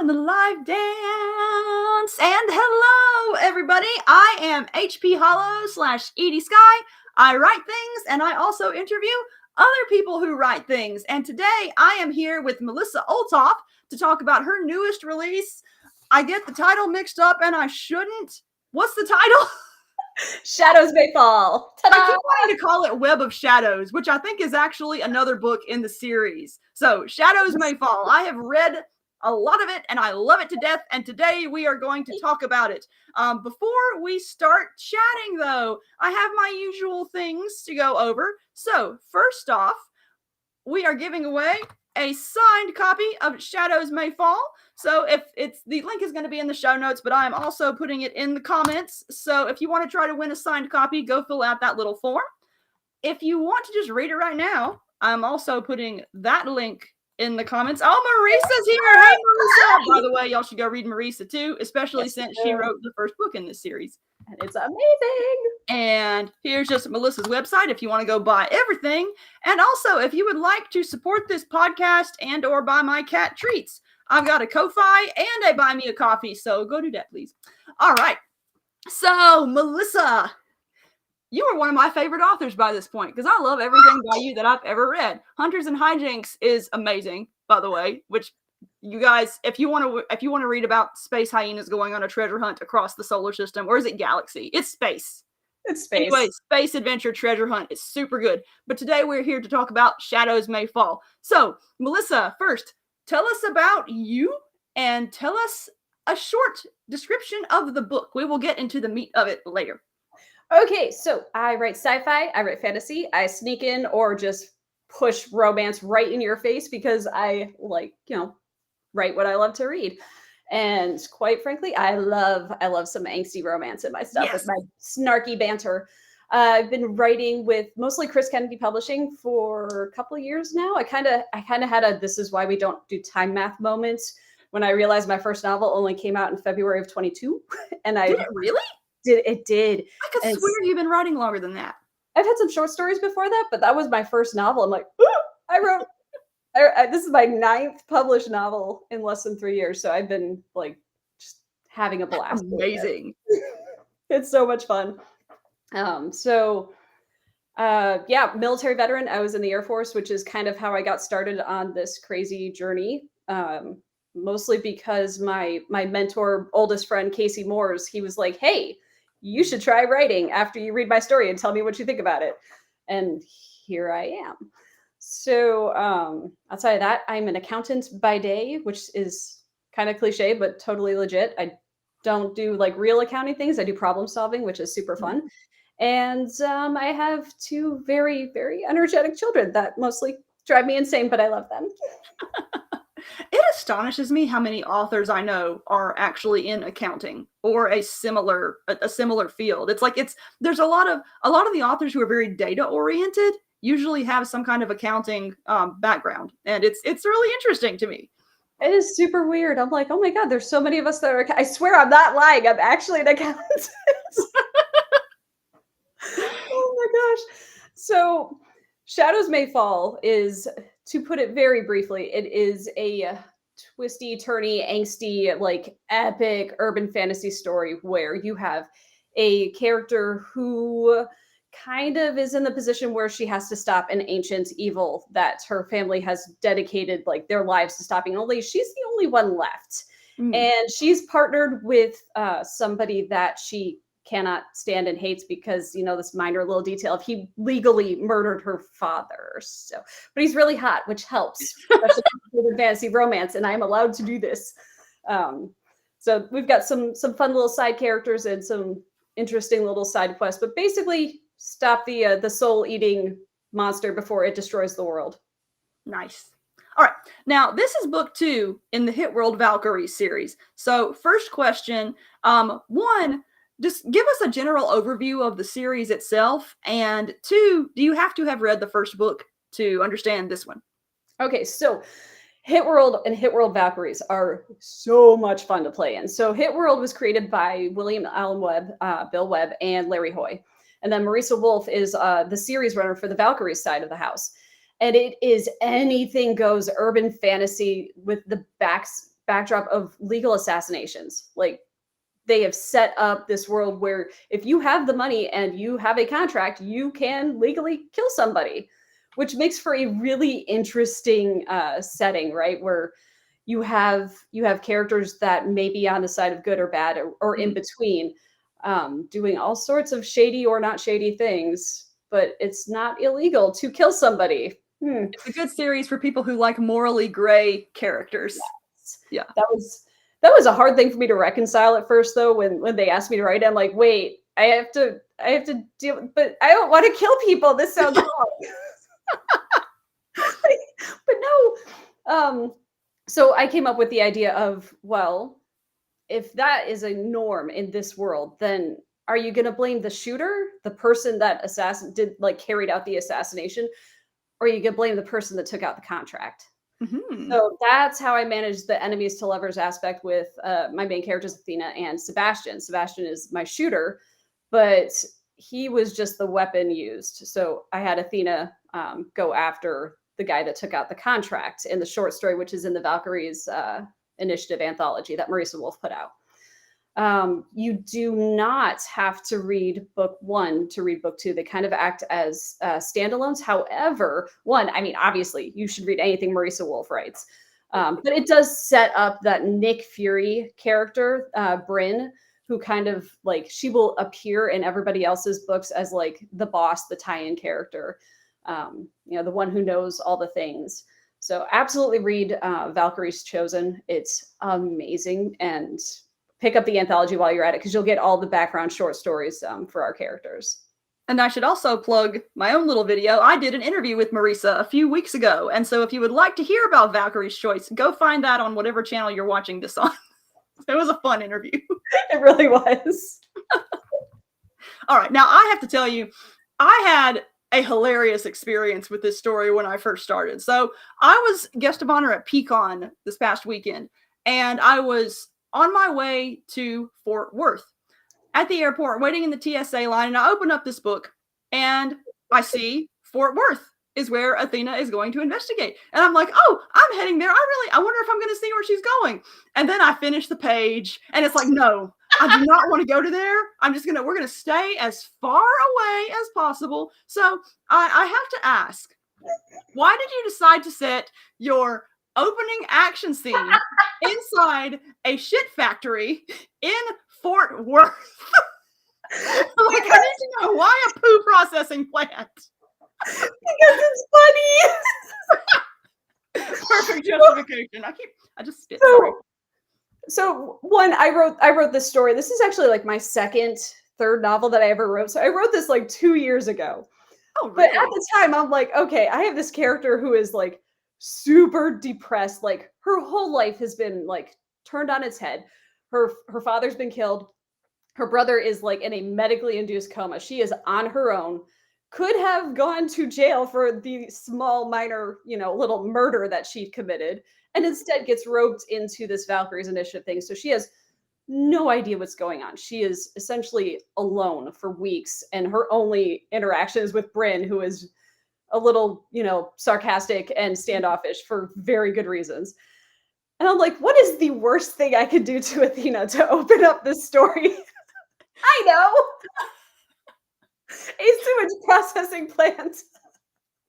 in the live dance. And hello, everybody. I am HP Holo / Edie Skye. I write things, and I also interview other people who write things. And today I am here with Melissa Olthoff to talk about her newest release. I get the title mixed up, and I shouldn't. What's the title? Shadows May Fall. Ta-da! I keep wanting to call it Web of Shadows, which I think is actually another book in the series. So, Shadows May Fall. I have read a lot of it, and I love it to death, and today we are going to talk about it. Before we start chatting, though, I have my usual things to go over. So, first off, we are giving away a signed copy of Shadows May Fall. So if it's the link is going to be in the show notes, but I am also putting it in the comments. So if you want to try to win a signed copy, go fill out that little form. If you want to just read it right now, I'm also putting that link in the comments. Oh, Marissa's here. Hey, Marissa. By the way, y'all should go read Marissa too, especially since she wrote the first book in this series. And it's amazing. And here's just Melissa's website if you want to go buy everything. And also, if you would like to support this podcast and or buy my cat treats, I've got a Ko-Fi and a Buy Me a Coffee. So go do that, please. All right. So, Melissa, you are one of my favorite authors by this point because I love everything by you that I've ever read. Hunters and Hijinks is amazing, by the way, which you guys, if you want to read about space hyenas going on a treasure hunt across the solar system, or is it galaxy? It's space. It's space. Anyway, space adventure treasure hunt is super good. But today we're here to talk about Shadows May Fall. So, Melissa, first, tell us about you and tell us a short description of the book. We will get into the meat of it later. Okay, so I write sci-fi, I write fantasy, I sneak in or just push romance right in your face because I write what I love to read. And quite frankly, I love some angsty romance in my stuff with my snarky banter. I've been writing with mostly Chris Kennedy Publishing for a couple of years now. I kind of had a this is why we don't do time math moments when I realized my first novel only came out in February of 22. And Did it really? It did. I could swear you've been writing longer than that. I've had some short stories before that, but that was my first novel. I'm like, I wrote. This is my 9th published novel in less than 3 years, so I've been like just having a blast. Amazing. It's so much fun. Military veteran. I was in the Air Force, which is kind of how I got started on this crazy journey. Mostly because my mentor, oldest friend, Casey Moores, he was like, hey, you should try writing after you read my story and tell me what you think about it. And here I am. So outside of that, I'm an accountant by day, which is kind of cliche, but totally legit. I don't do like real accounting things. I do problem solving, which is super fun. And I have 2 very, very energetic children that mostly drive me insane, but I love them. It astonishes me how many authors I know are actually in accounting or a similar field. It's like there's a lot of the authors who are very data oriented usually have some kind of accounting background, and it's really interesting to me. It is super weird. I'm like, oh my god, there's so many of us that are. I swear, I'm not lying. I'm actually an accountant. Oh my gosh. So, Shadows May Fall is, to put it very briefly, it is a twisty, turny, angsty, like epic urban fantasy story where you have a character who kind of is in the position where she has to stop an ancient evil that her family has dedicated like their lives to stopping. Only she's the only one left. And she's partnered with somebody that she cannot stand and hates because, this minor little detail of he legally murdered her father. So, but he's really hot, which helps, especially with fantasy romance, and I'm allowed to do this. So we've got some fun little side characters and some interesting little side quests, but basically stop the soul-eating monster before it destroys the world. Nice. All right. Now, this is book 2 in the Hit World Valkyries series. So, first question, one, just give us a general overview of the series itself. And 2, do you have to have read the first book to understand this one? Okay, so Hit World and Hit World Valkyries are so much fun to play in. So Hit World was created by William Allen Webb, Bill Webb, and Larry Hoy. And then Marissa Wolf is the series runner for the Valkyries side of the house. And it is anything goes urban fantasy with the backdrop of legal assassinations. Like, they have set up this world where if you have the money and you have a contract, you can legally kill somebody, which makes for a really interesting setting, right? Where you have characters that may be on the side of good or bad, or in between, doing all sorts of shady or not shady things, but it's not illegal to kill somebody. It's a good series for people who like morally gray characters. Yes. Yeah. That was a hard thing for me to reconcile at first, though, when they asked me to write it. I'm like, wait, I have to deal, but I don't want to kill people. This sounds wrong. But no. So I came up with the idea of, well, if that is a norm in this world, then are you going to blame the shooter, the person that carried out the assassination, or are you going to blame the person that took out the contract? Mm-hmm. So that's how I managed the enemies to lovers aspect with my main characters, Athena and Sebastian. Sebastian is my shooter, but he was just the weapon used. So I had Athena go after the guy that took out the contract in the short story, which is in the Valkyries Initiative anthology that Melissa Olthoff put out. You do not have to read book 1 to read book 2. They kind of act as standalones. However, obviously you should read anything Melissa Olthoff writes. But it does set up that Nick Fury character, Bryn, who kind of like, she will appear in everybody else's books as like the boss, the tie-in character, the one who knows all the things. So absolutely read Valkyries Chosen. It's amazing. And pick up the anthology while you're at it, because you'll get all the background short stories for our characters. And I should also plug my own little video. I did an interview with Marisa a few weeks ago. And so if you would like to hear about Valkyrie's Choice, go find that on whatever channel you're watching this on. It was a fun interview. It really was. All right. Now, I have to tell you, I had a hilarious experience with this story when I first started. So I was guest of honor at PCon this past weekend, and I was on my way to Fort Worth. At the airport, waiting in the TSA line, and I open up this book, and I see Fort Worth is where Athena is going to investigate. And I'm like, oh, I'm heading there. I wonder if I'm going to see where she's going. And then I finish the page, and it's like, no, I do not want to go to there. we're going to stay as far away as possible. So I have to ask, why did you decide to set your opening action scene inside a shit factory in Fort Worth? Like, I need to know, why a poo processing plant? Because it's funny. Perfect justification. I just spit. So one, I wrote this story. This is actually like my third novel that I ever wrote. So I wrote this like 2 years ago. Oh, really? But at the time, I'm like, okay, I have this character who is like super depressed. Like, her whole life has been like turned on its head. Her father's been killed. Her brother is like in a medically induced coma. She is on her own. Could have gone to jail for the small, minor, little murder that she committed, and instead gets roped into this Valkyries Initiative thing. So she has no idea what's going on. She is essentially alone for weeks, and her only interaction is with Bryn, who is a little, sarcastic and standoffish for very good reasons. And I'm like, what is the worst thing I could do to Athena to open up this story? I know. A sewage processing plant.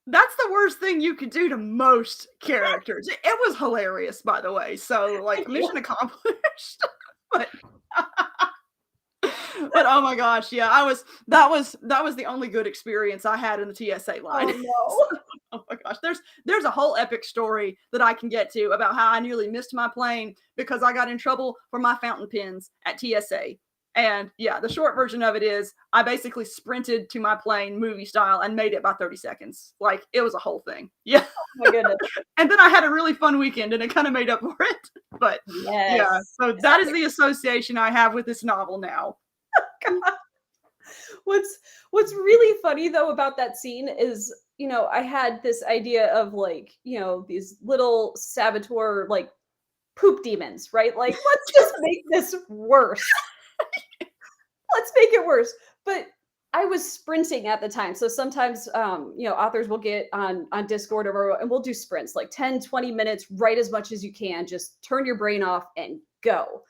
That's the worst thing you could do to most characters. It was hilarious, by the way. So, like, mission accomplished. But oh my gosh, yeah, that was the only good experience I had in the TSA line. Oh no. Oh my gosh, there's a whole epic story that I can get to about how I nearly missed my plane because I got in trouble for my fountain pens at TSA. And yeah, the short version of it is I basically sprinted to my plane movie style and made it by 30 seconds. Like, it was a whole thing. Yeah. Oh my goodness. And then I had a really fun weekend and it kind of made up for it. But yes. Yeah, so that is the association I have with this novel now. God. What's really funny though about that scene is, I had this idea of like, these little saboteur like poop demons, right? Like, let's just make this worse. Let's make it worse. But I was sprinting at the time. So sometimes, authors will get on Discord and we'll do sprints, like 10, 20 minutes, write as much as you can, just turn your brain off and go.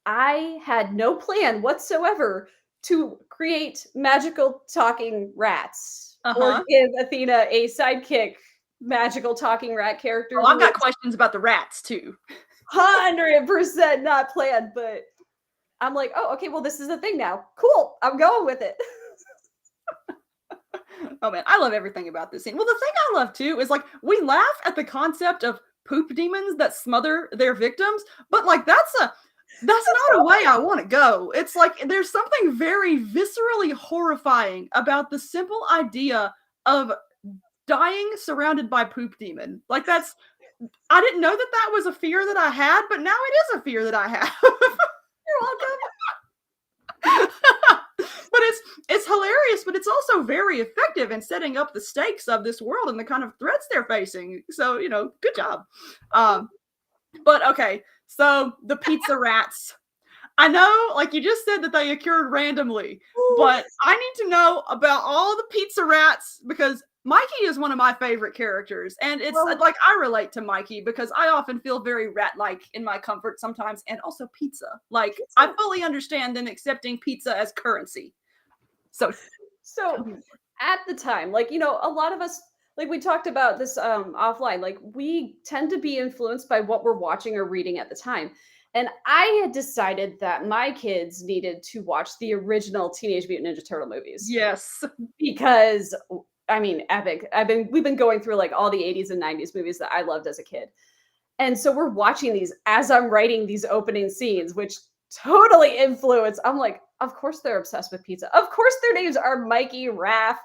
I had no plan whatsoever to create magical talking rats or give Athena a sidekick magical talking rat character. Oh, I've got questions about the rats too. 100% not planned, but I'm like, oh, okay, well, this is a thing now. Cool, I'm going with it. Oh man, I love everything about this scene. Well, the thing I love too is like we laugh at the concept of poop demons that smother their victims, but like that's not a way I want to go. It's like there's something very viscerally horrifying about the simple idea of dying surrounded by poop demon. Like I didn't know that was a fear that I had, but now it is a fear that I have. You're welcome. But it's hilarious, but it's also very effective in setting up the stakes of this world and the kind of threats they're facing. So, good job. But okay, so the pizza rats. I know, like you just said that they occurred randomly, but I need to know about all the pizza rats because Mikey is one of my favorite characters. And it's like I relate to Mikey because I often feel very rat-like in my comfort sometimes, and also pizza. Like I fully understand them accepting pizza as currency. So at the time, like, a lot of us, like we talked about this offline, like we tend to be influenced by what we're watching or reading at the time. And I had decided that my kids needed to watch the original Teenage Mutant Ninja Turtle movies. Yes. Because, I mean, epic. We've been going through like all the 80s and 90s movies that I loved as a kid. And so we're watching these as I'm writing these opening scenes, which totally influence. I'm like, of course they're obsessed with pizza. Of course their names are Mikey, Raph.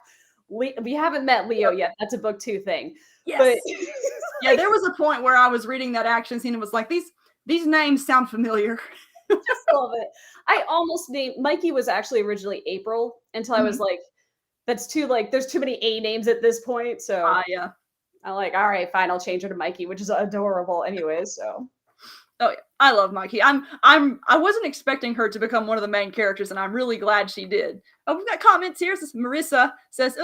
We haven't met Leo yet. That's a book 2 thing. Yes. But yeah, there was a point where I was reading that action scene and was like, these names sound familiar. Just love it. I almost named Mikey was actually originally April until I was like, that's too there's too many A names at this point. So yeah. I'm like, all right, fine, I'll change her to Mikey, which is adorable anyway. So oh yeah, I love Mikey. I wasn't expecting her to become one of the main characters, and I'm really glad she did. Oh, we've got comments here. This Marissa says,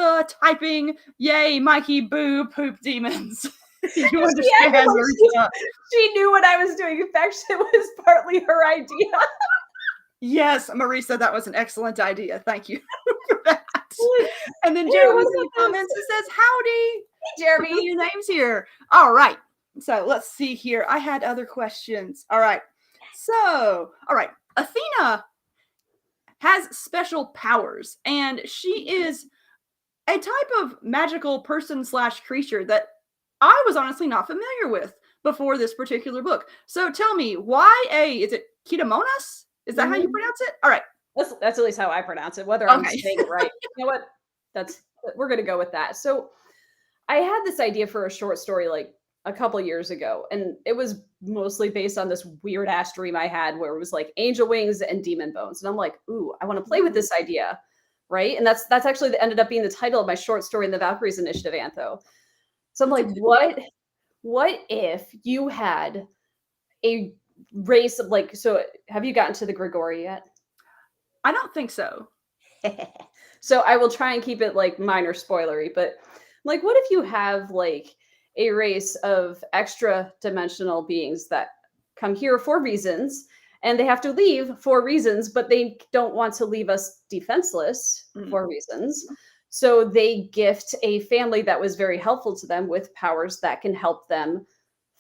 typing, yay, Mikey, boo, poop demons. You understand, Marissa. She knew what I was doing. In fact, it was partly her idea. Yes, Marissa, that was an excellent idea. Thank you for that. And then Jeremy's in the comments. He says, howdy. Hey, Jeremy. Your name's here. All right. So let's see here. I had other questions. All right. Athena has special powers, and she is a type of magical person / creature that I was honestly not familiar with before this particular book. So tell me, is it Kidemonas? Is that how you pronounce it? All right. That's at least how I pronounce it. Whether I'm saying it right. You know what? We're going to go with that. So I had this idea for a short story like a couple years ago, and it was mostly based on this weird ass dream I had where it was like angel wings and demon bones. And I'm like, ooh, I want to play with this idea. Right. And that's actually ended up being the title of my short story in the Valkyries Initiative, Antho. So I'm like, what if you had a race of so have you gotten to the Grigori yet? I don't think so. So I will try and keep it like minor spoilery, but like, what if you have like a race of extra dimensional beings that come here for reasons and they have to leave for reasons, but they don't want to leave us defenseless for reasons. So they gift a family that was very helpful to them with powers that can help them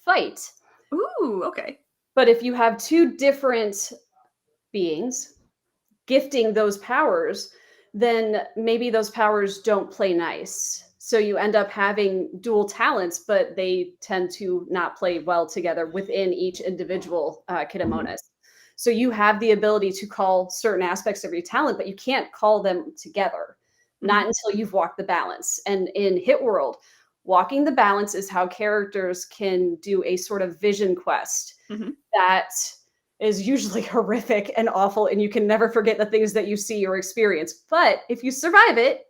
fight. Ooh, okay. But if you have 2 different beings gifting those powers, then maybe those powers don't play nice. So you end up having dual talents, but they tend to not play well together within each individual Kidemonas. So you have the ability to call certain aspects of your talent, but you can't call them together. Not until you've walked the balance. And in Hit World, walking the balance is how characters can do a sort of vision quest that is usually horrific and awful, and you can never forget the things that you see or experience. But if you survive it,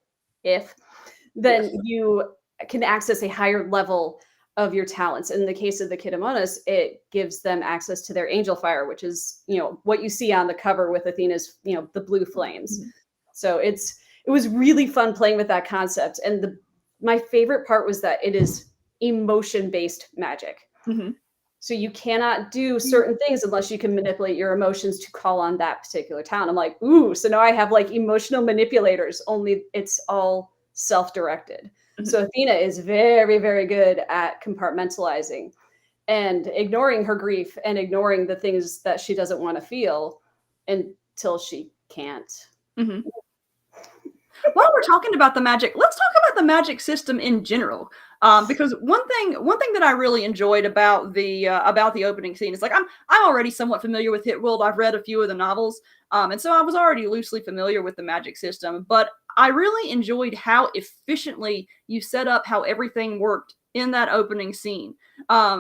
then you can access a higher level of your talents. In the case of the Kidemonas, it gives them access to their angel fire, which is, what you see on the cover with Athena's, the blue flames. So it it was really fun playing with that concept. And my favorite part was that it is emotion-based magic. Mhm. So you cannot do certain things unless you can manipulate your emotions to call on that particular town. I'm like, ooh, so now I have like emotional manipulators, only it's all self-directed. So Athena is very, very good at compartmentalizing and ignoring her grief and ignoring the things that she doesn't want to feel until she can't. Mhm. While we're talking about the magic, let's talk about the magic system in general. Because one thing that I really enjoyed about the opening scene is like I'm already somewhat familiar with Hit World. I've read a few of the novels, and so I was already loosely familiar with the magic system. But I really enjoyed how efficiently you set up how everything worked in that opening scene.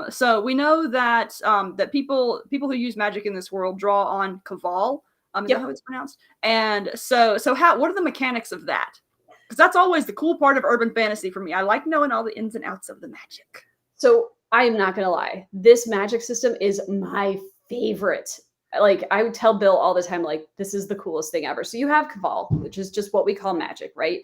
So we know that that people who use magic in this world draw on Caval. Is that how it's pronounced? And so what are the mechanics of that? Because that's always the cool part of urban fantasy for me. I like knowing all the ins and outs of the magic. So I'm not gonna lie, this magic system is my favorite. Like I would tell Bill all the time, like this is the coolest thing ever. So you have Caval, which is just what we call magic, right?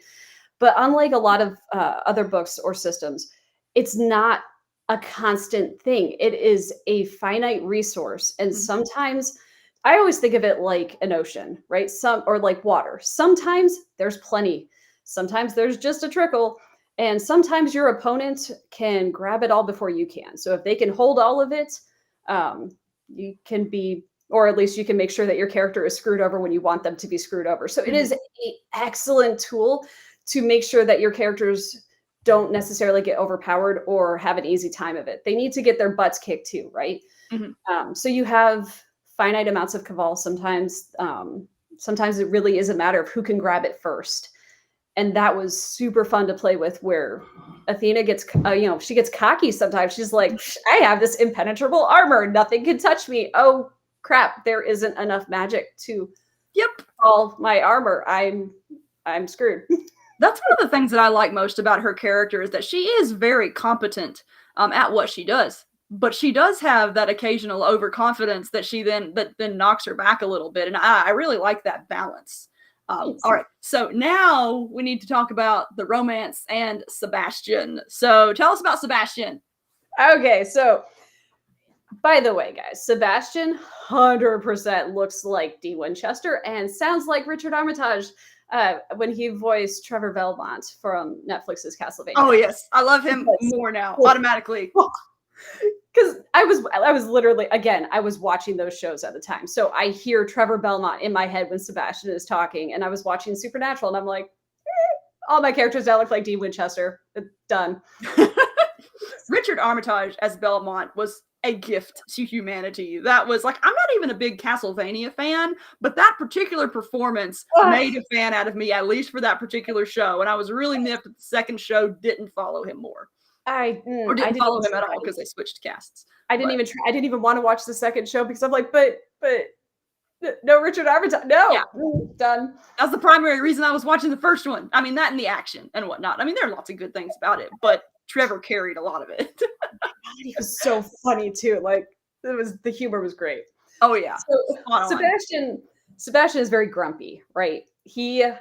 But unlike a lot of other books or systems, it's not a constant thing. It is a finite resource, and sometimes I always think of it like an ocean, right? Or like water. Sometimes there's plenty. Sometimes there's just a trickle. And sometimes your opponent can grab it all before you can. So if they can hold all of it, you can be, or at least you can make sure that your character is screwed over when you want them to be screwed over. So it is an excellent tool to make sure that your characters don't necessarily get overpowered or have an easy time of it. They need to get their butts kicked too, right? So you have finite amounts of Caval sometimes. Sometimes it really is a matter of who can grab it first. And that was super fun to play with, where Athena gets, she gets cocky sometimes. She's like, I have this impenetrable armor. Nothing can touch me. Oh, crap. There isn't enough magic to all my armor. I'm screwed. That's one of the things that I like most about her character is that she is very competent at what she does. But she does have that occasional overconfidence that then knocks her back a little bit. And I really like that balance. All right, so now we need to talk about the romance and Sebastian. So tell us about Sebastian. Okay, so by the way, guys, Sebastian 100% looks like Dee Winchester and sounds like Richard Armitage when he voiced Trevor Belmont from Netflix's Castlevania. Oh yes, I love him more now, automatically. Because I was literally, again, I was watching those shows at the time. So I hear Trevor Belmont in my head when Sebastian is talking, and I was watching Supernatural, and I'm like, all my characters now look like Dee Winchester. Done. Richard Armitage as Belmont was a gift to humanity. That was like, I'm not even a big Castlevania fan, but that particular performance made a fan out of me, at least for that particular show. And I was really miffed that the second show didn't follow him more. I didn't follow him at all because they switched casts. I didn't even try. I didn't even want to watch the second show because I'm like, but no Richard Armitage. No, done. That's the primary reason I was watching the first one. I mean, that and the action and whatnot. I mean, there are lots of good things about it, but Trevor carried a lot of it. He was so funny too. Like the humor was great. Oh yeah. So, Sebastian is very grumpy, right? It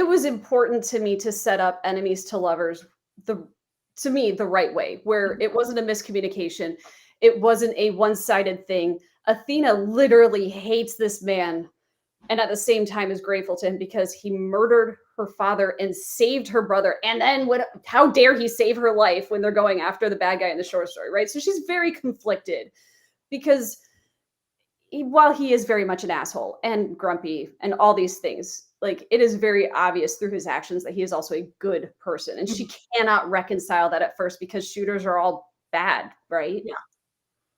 was important to me to set up enemies to lovers to me the right way, where it wasn't a miscommunication. It wasn't a one-sided thing. Athena literally hates this man and at the same time is grateful to him because he murdered her father and saved her brother. And then how dare he save her life when they're going after the bad guy in the short story, right? So she's very conflicted because while he is very much an asshole and grumpy and all these things, like it is very obvious through his actions that he is also a good person. And she cannot reconcile that at first because shooters are all bad, right? Yeah.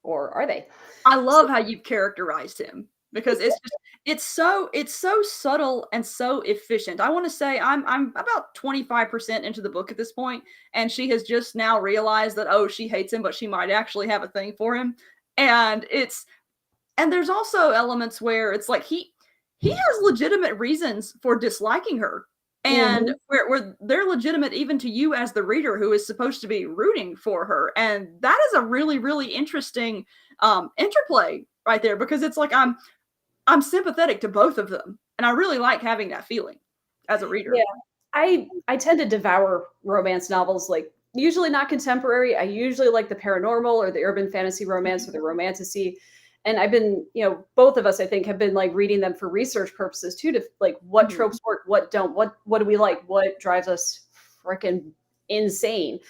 Or are they? I love how you've characterized him because it's so subtle and so efficient. I want to say I'm about 25% into the book at this point, and she has just now realized that she hates him, but she might actually have a thing for him. And there's also elements where it's like he has legitimate reasons for disliking her. And where they're legitimate even to you as the reader who is supposed to be rooting for her. And that is a really, really interesting interplay right there, because it's like I'm sympathetic to both of them. And I really like having that feeling. as a reader. Yeah. I tend to devour romance novels, like usually not contemporary. I usually like the paranormal or the urban fantasy romance or the romantasy. And I've been, both of us, I think, have been like reading them for research purposes too, to like what Mhm. tropes work, what don't, what do we like, what drives us freaking insane.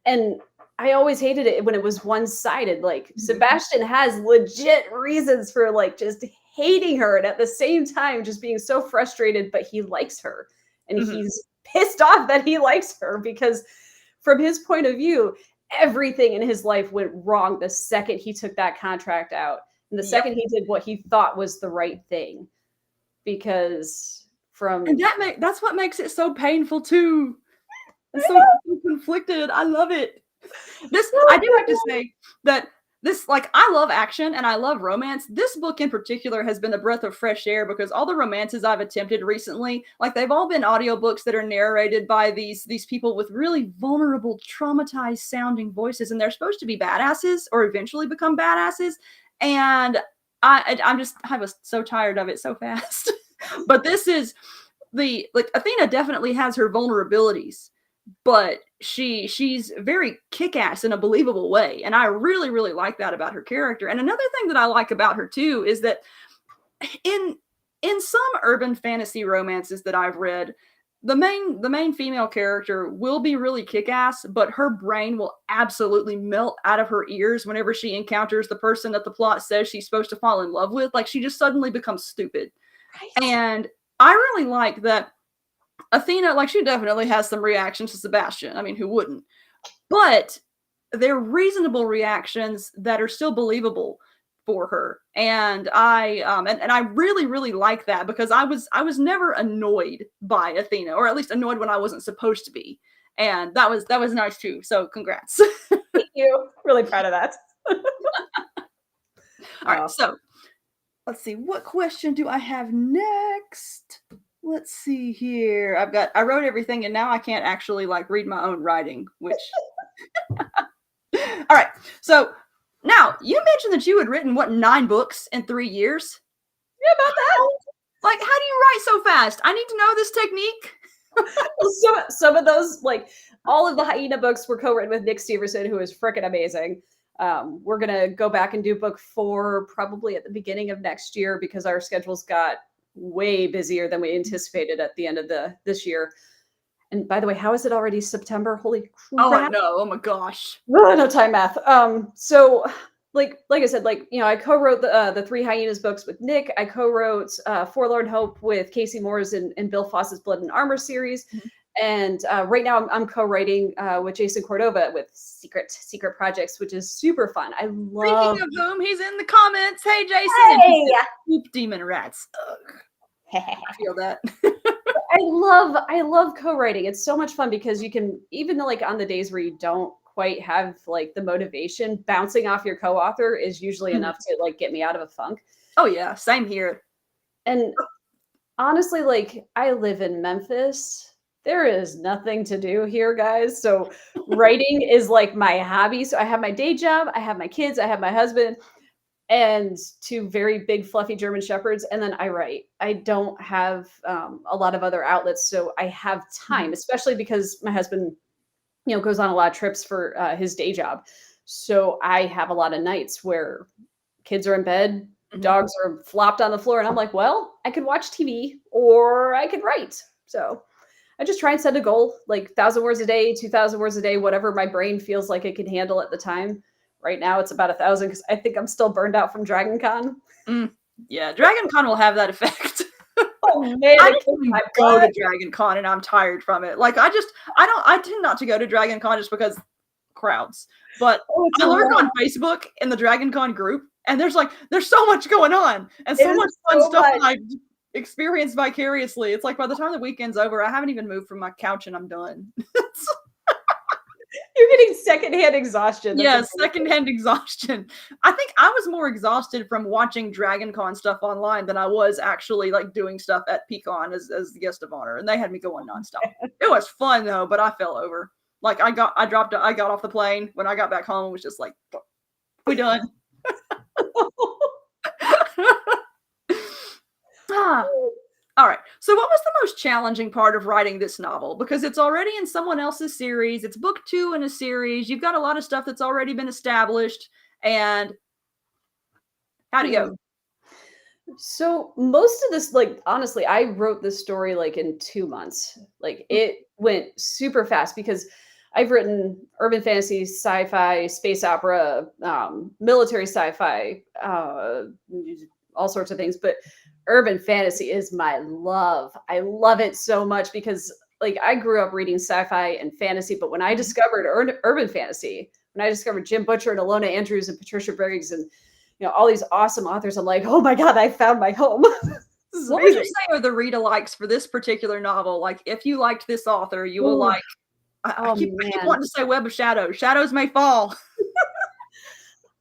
And I always hated it when it was one-sided. Like Sebastian has legit reasons for like just hating her, and at the same time just being so frustrated, but he likes her. And Mhm. he's pissed off that he likes her because from his point of view, everything in his life went wrong the second he took that contract out. And the Yep. second he did what he thought was the right thing. Because And from that's what makes it so painful too. And so conflicted. I love it. I do have to say that this, like, I love action and I love romance. This book in particular has been a breath of fresh air because all the romances I've attempted recently, like, they've all been audiobooks that are narrated by these people with really vulnerable, traumatized sounding voices, and they're supposed to be badasses or eventually become badasses. And I was so tired of it so fast. But this is Athena definitely has her vulnerabilities, but she's very kick-ass in a believable way, and I really, really like that about her character. And another thing that I like about her too is that in some urban fantasy romances that I've read, the main female character will be really kick-ass, but her brain will absolutely melt out of her ears whenever she encounters the person that the plot says she's supposed to fall in love with. Like, she just suddenly becomes stupid. Right. And I really like that Athena, like, she definitely has some reactions to Sebastian. I mean, who wouldn't? But they're reasonable reactions that are still believable for her. And I really, really like that because I was never annoyed by Athena, or at least annoyed when I wasn't supposed to be. And that was nice too. So congrats. Thank you. Really proud of that. All right, so let's see. What question do I have next? Let's see here. I wrote everything and now I can't actually like read my own writing, which all right. So now you mentioned that you had written 9 books in 3 years. Yeah, about that. Like, how do you write so fast? I need to know this technique. Well, some of those, like all of the Hyena books, were co-written with Nick Steverson, who is freaking amazing. We're gonna go back and do book 4 probably at the beginning of next year because our schedules got way busier than we anticipated at the end of this year. And by the way, how is it already September? Holy Oh, I crap! know. Oh my gosh. No time math. So like I said, I co-wrote the 3 Hyenas books with Nick. I co-wrote Forlorn Hope with Casey Moore's and Bill Foss's Blood and Armor series. Mhm. And right now I'm co-writing with Jason Cordova with Secret Projects, which is super fun. I love. Speaking of whom, he's in the comments. Hey, Jason. Hey! Poop demon rats. Ugh. I feel that. I love co-writing. It's so much fun because you can, even like on the days where you don't quite have like the motivation, bouncing off your co-author is usually enough to like get me out of a funk. Oh yeah, same here. And honestly, like, I live in Memphis. There is nothing to do here, guys. So writing is like my hobby. So I have my day job, I have my kids, I have my husband, and 2 very big fluffy German shepherds, and then I write. I don't have a lot of other outlets, so I have time, especially because my husband, goes on a lot of trips for his day job. So I have a lot of nights where kids are in bed, dogs are flopped on the floor, and I'm like, well, I could watch TV or I could write. So I just try and set a goal, like 1,000 words a day, 2,000 words a day, whatever my brain feels like it can handle at the time. Right now, it's about 1,000 because I think I'm still burned out from Dragon Con. Yeah, Dragon Con will have that effect. Oh man, I don't even go to Dragon Con and I'm tired from it. Like, I tend not to go to Dragon Con just because crowds. But I lurk on Facebook in the Dragon Con group, and there's so much going on and so much fun stuff that I experience vicariously. It's like by the time the weekend's over, I haven't even moved from my couch and I'm done. You're getting secondhand exhaustion. Yeah, secondhand exhaustion. I think I was more exhausted from watching Dragon Con stuff online than I was actually like doing stuff at PCon as the guest of honor, and they had me going nonstop. It was fun though, but I fell over. Like, I got off the plane when I got back home. It was just like, we done. All right. So what was the most challenging part of writing this novel? Because it's already in someone else's series. It's book 2 in a series. You've got a lot of stuff that's already been established. And how'd it go? So most of this, like, honestly, I wrote this story like in 2 months. Like, it went super fast because I've written urban fantasy, sci-fi, space opera, military sci-fi, all sorts of things. But urban fantasy is my love. I love it so much because, like, I grew up reading sci-fi and fantasy, but when I discovered urban fantasy, when I discovered Jim Butcher and Alona Andrews and Patricia Briggs and all these awesome authors, I'm like, oh my God, I found my home. What would you say are the read-alikes for this particular novel? Like, if you liked this author, you will like. I keep wanting to say Web of Shadows. Shadows may fall.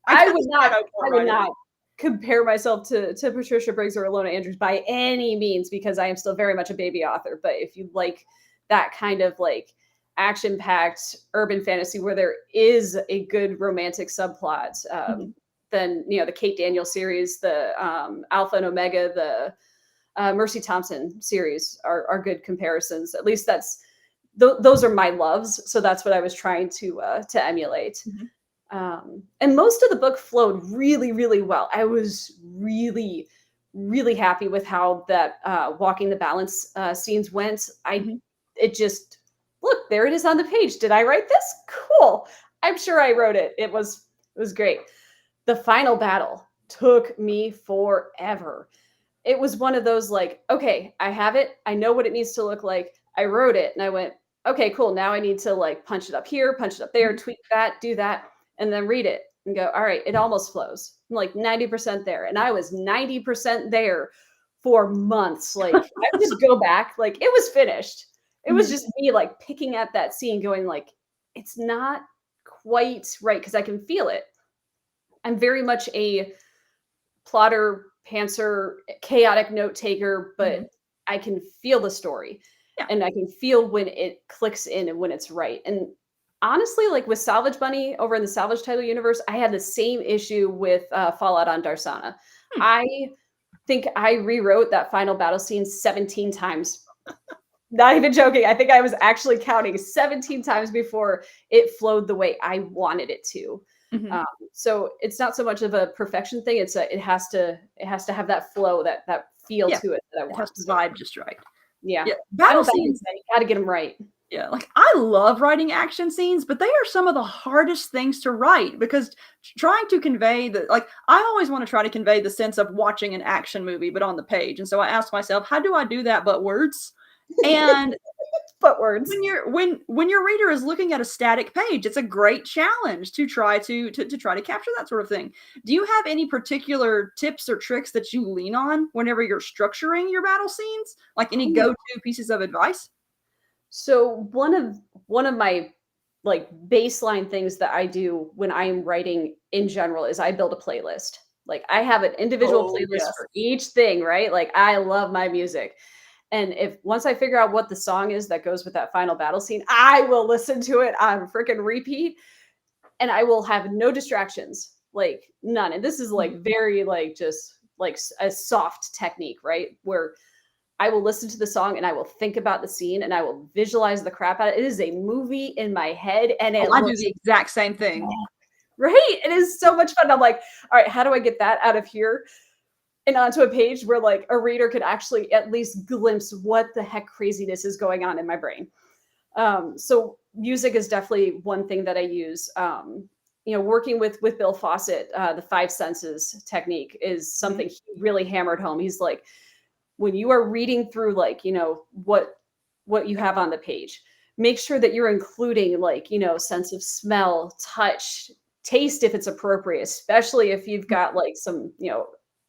I would not compare myself to Patricia Briggs or Alona Andrews by any means because I am still very much a baby author. But if you like that kind of like action-packed urban fantasy where there is a good romantic subplot, then the Kate Daniel series, the Alpha and Omega, the Mercy Thompson series are good comparisons. At least those are my loves. So that's what I was trying to emulate. And most of the book flowed really, really well. I was really, really happy with how that walking the balance scenes went. It just, look, there it is on the page. Did I write this? Cool. I'm sure I wrote it. It was great. The final battle took me forever. It was one of those like, okay, I have it. I know what it needs to look like. I wrote it and I went, okay, cool. Now I need to like punch it up here, punch it up there, tweak that, do that, and then read it and go, all right, it almost flows. I'm like 90% there. And I was 90% there for months. Like I would just go back, like it was finished. It was just me like picking at that scene going like, it's not quite right because I can feel it. I'm very much a plotter, pantser, chaotic note taker, but I can feel the story and I can feel when it clicks in and when it's right. And honestly, like with Salvage Bunny over in the Salvage Title universe, I had the same issue with Fallout on Darsana. I think I rewrote that final battle scene 17 times. Not even joking. I think I was actually counting 17 times before it flowed the way I wanted it to. So it's not so much of a perfection thing. It has to have that flow, that feel to it that I want. It has to vibe just right. Yeah. Battle scenes, you got to get them right. Yeah, like I love writing action scenes, but they are some of the hardest things to write because trying to convey I always want to try to convey the sense of watching an action movie, but on the page. And so I asked myself, how do I do that but words? And but words. When your reader is looking at a static page, it's a great challenge to try to capture that sort of thing. Do you have any particular tips or tricks that you lean on whenever you're structuring your battle scenes? Like any go-to pieces of advice? So one of my like baseline things that I do when I am writing in general is I build a playlist. Like I have an individual playlist for each thing, right? Like I love my music. And once I figure out what the song is that goes with that final battle scene, I will listen to it on freaking repeat and I will have no distractions, like none. And this is like very like just like a soft technique, right? Where I will listen to the song and I will think about the scene and I will visualize the crap out of it. It is a movie in my head and I do the exact same thing. Right? It is so much fun. I'm like, all right, how do I get that out of here and onto a page where like a reader could actually at least glimpse what the heck craziness is going on in my brain. So music is definitely one thing that I use. Working with Bill Fawcett, the 5 senses technique is something he really hammered home. He's like, when you are reading through like, what you have on the page, make sure that you're including like, sense of smell, touch, taste, if it's appropriate, especially if you've got like some,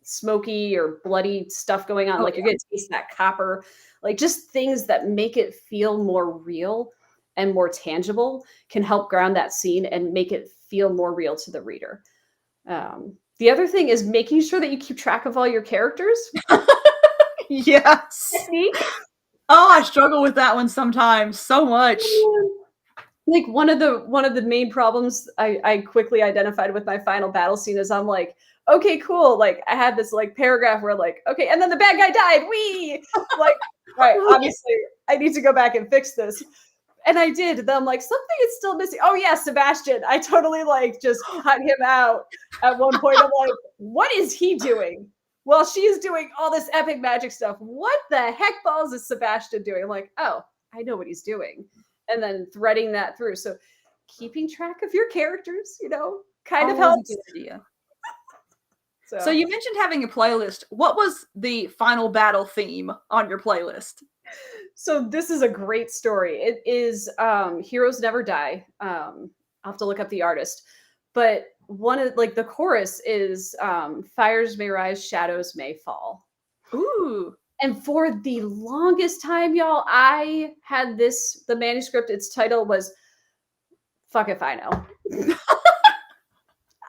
smoky or bloody stuff going on. You're going to taste that copper, like just things that make it feel more real and more tangible can help ground that scene and make it feel more real to the reader. The other thing is making sure that you keep track of all your characters. Yes. Oh, I struggle with that one sometimes so much. Like one of the main problems I quickly identified with my final battle scene is I'm like, okay, cool. Like I had this like paragraph where like, okay, and then the bad guy died. Like right, obviously, I need to go back and fix this. And I did. Then I'm like, something is still missing. Oh yeah, Sebastian. I totally like just cut him out at one point. I'm like, what is he doing? Well, she's doing all this epic magic stuff. What the heck balls is Sebastian doing? I'm like, oh, I know what he's doing. And then threading that through. So keeping track of your characters, kind of helps. A good idea. So you mentioned having a playlist. What was the final battle theme on your playlist? So this is a great story. It is Heroes Never Die. I'll have to look up the artist. But one of the chorus is Fires May Rise, Shadows May Fall. Ooh. And for the longest time, y'all, I had the manuscript, its title was Fuck If I Know.